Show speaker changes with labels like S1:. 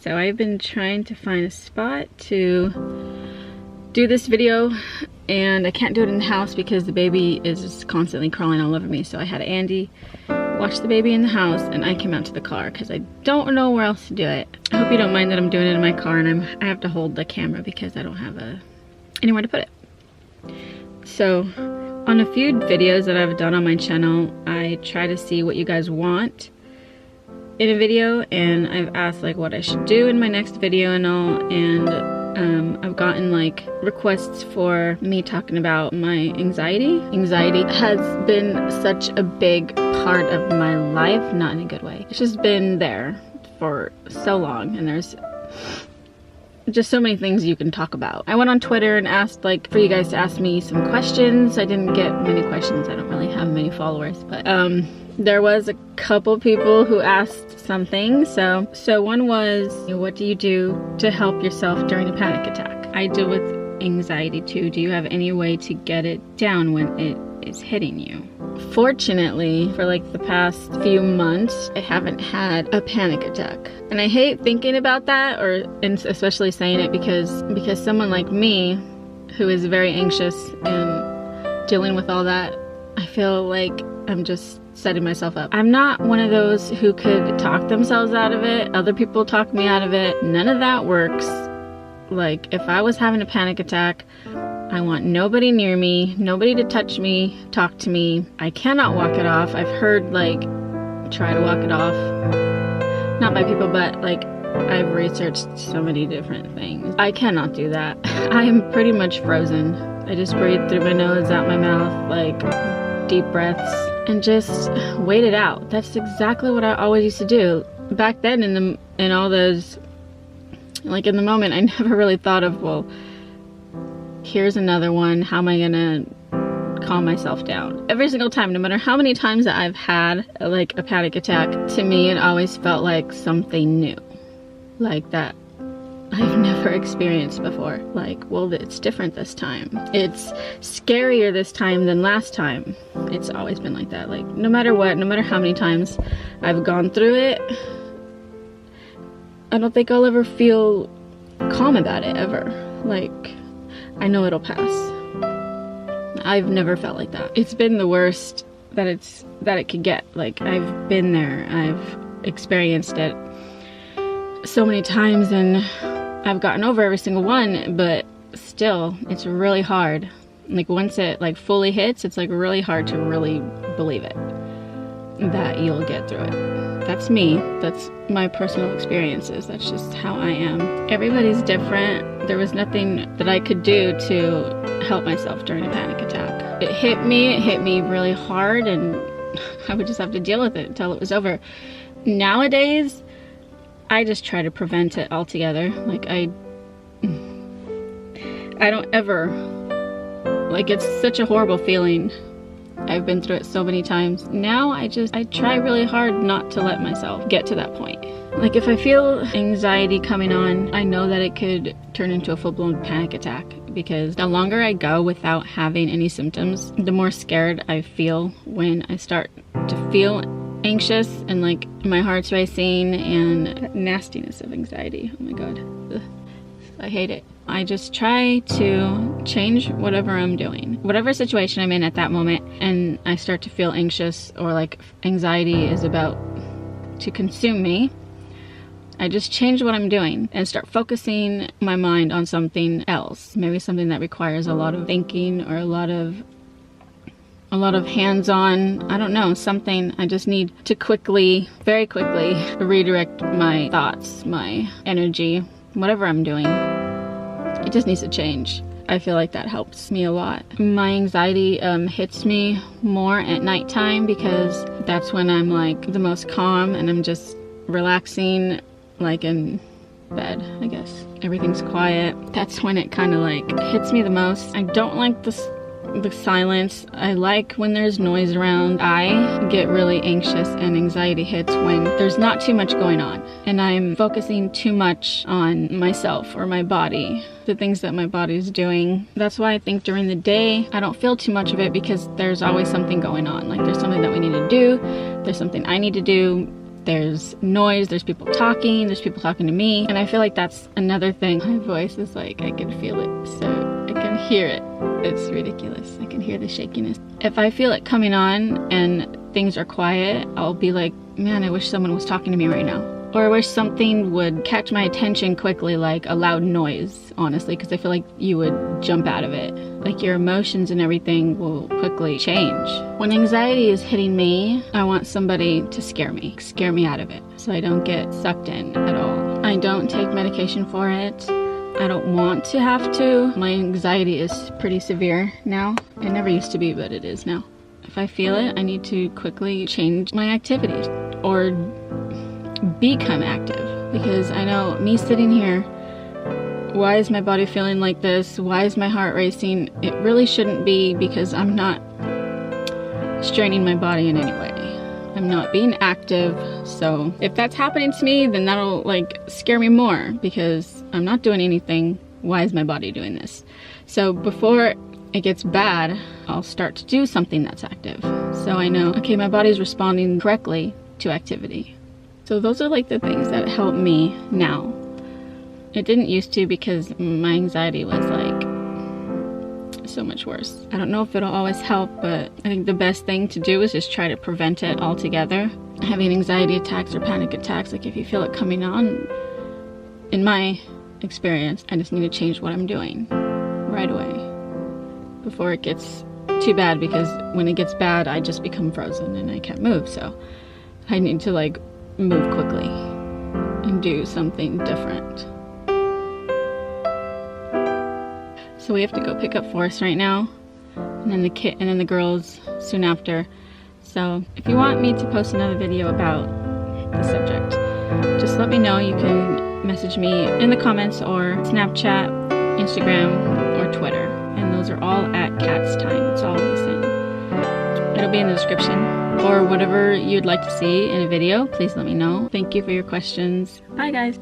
S1: So I've been trying to find a spot to do this video, and I can't do it in the house because the baby is just constantly crawling all over me. So I had Andy watch the baby in the house, and I came out to the car because I don't know where else to do it. I hope you don't mind that I'm doing it in my car and I have to hold the camera because I don't have anywhere to put it. So on a few videos that I've done on my channel, I try to see what you guys want in a video, and I've asked like what I should do in my next video and all, and I've gotten like requests for me talking about my anxiety. Anxiety has been such a big part of my life, not in a good way. It's just been there for so long, and there's just so many things you can talk about. I went on Twitter and asked like for you guys to ask me some questions. I didn't get many questions. I don't really have many followers, but there was a couple people who asked something. So one was, what do you do to help yourself during a panic attack? I deal with anxiety too. Do you have any way to get it down when it is hitting you? Fortunately, for like the past few months, I haven't had a panic attack. And I hate thinking about that, and especially saying it because someone like me, who is very anxious and dealing with all that, I feel like I'm just setting myself up. I'm not one of those who could talk themselves out of it. Other people talk me out of it. None of that works. Like, if I was having a panic attack, I want nobody near me, nobody to touch me, talk to me. I cannot walk it off. I've heard like, try to walk it off. Not by people, but like, I've researched so many different things. I cannot do that. I am pretty much frozen. I just breathe through my nose, out my mouth, like deep breaths, and just wait it out. That's exactly what I always used to do. Back then in all those, like in the moment, I never really thought of, well, here's another one. How am I gonna calm myself down? Every single time, no matter how many times that I've had like a panic attack, to me it always felt like something new. Like that I've never experienced before. Like, well, it's different this time. It's scarier this time than last time. It's always been like that. Like, no matter what, no matter how many times I've gone through it, I don't think I'll ever feel calm about it, ever. Like, I know it'll pass. I've never felt like that. It's been the worst that it could get. Like, I've been there. I've experienced it so many times, and I've gotten over every single one, but still, it's really hard. Like, once it like fully hits, it's like really hard to really believe it, that you'll get through it. That's me. That's my personal experiences. That's just how I am. Everybody's different. There was nothing that I could do to help myself during a panic attack. It hit me really hard, and I would just have to deal with it until it was over. Nowadays, I just try to prevent it altogether. Like, I don't ever, like, it's such a horrible feeling. I've been through it so many times. Now I try really hard not to let myself get to that point. Like, if I feel anxiety coming on, I know that it could turn into a full-blown panic attack, because the longer I go without having any symptoms, the more scared I feel when I start to feel anxious and like my heart's racing, and nastiness of anxiety. Oh my god. Ugh. I hate it. I just try to change whatever I'm doing, whatever situation I'm in at that moment, and I start to feel anxious or like anxiety is about to consume me. I just change what I'm doing and start focusing my mind on something else. Maybe something that requires a lot of thinking or a lot of hands-on, I don't know, something. I just need to very quickly redirect my thoughts, my energy, whatever I'm doing. It just needs to change. I feel like that helps me a lot. My anxiety hits me more at nighttime, because that's when I'm like the most calm and I'm just relaxing, like in bed, I guess. Everything's quiet. That's when it kind of like hits me the most. I don't like this the silence. I like when there's noise around. I get really anxious and anxiety hits when there's not too much going on and I'm focusing too much on myself or my body, the things that my body's doing. That's why I think during the day I don't feel too much of it, because there's always something going on. Like there's something that we need to do, there's something I need to do, there's noise, there's people talking to me, and I feel like that's another thing. My voice is like, I can feel it, so I can hear it. It's ridiculous. I can hear the shakiness. If I feel it coming on and things are quiet, I'll be like, man, I wish someone was talking to me right now. Or I wish something would catch my attention quickly, like a loud noise, honestly, because I feel like you would jump out of it. Like your emotions and everything will quickly change. When anxiety is hitting me, I want somebody to scare me out of it, so I don't get sucked in at all. I don't take medication for it. I don't want to have to. My anxiety is pretty severe now. It never used to be, but it is now. If I feel it, I need to quickly change my activities or become active, because I know me sitting here, why is my body feeling like this? Why is my heart racing? It really shouldn't be, because I'm not straining my body in any way. I'm not being active. So if that's happening to me, then that'll like scare me more, because I'm not doing anything. Why is my body doing this? So before it gets bad, I'll start to do something that's active. So I know, okay, my body's responding correctly to activity. So those are like the things that help me now. It didn't used to, because my anxiety was like so much worse. I don't know if it'll always help, but I think the best thing to do is just try to prevent it altogether. Having anxiety attacks or panic attacks, like if you feel it coming on, in my experience, I just need to change what I'm doing right away before it gets too bad, because when it gets bad, I just become frozen and I can't move. So I need to like move quickly and do something different. So we have to go pick up Forrest right now, and then the girls soon after. So if you want me to post another video about the subject, just let me know. You can message me in the comments or Snapchat, Instagram, or Twitter, and those are all at Cat's Time. It's all the same. It'll be in the description. Or whatever you'd like to see in a video, please let me know. Thank you for your questions. Bye guys.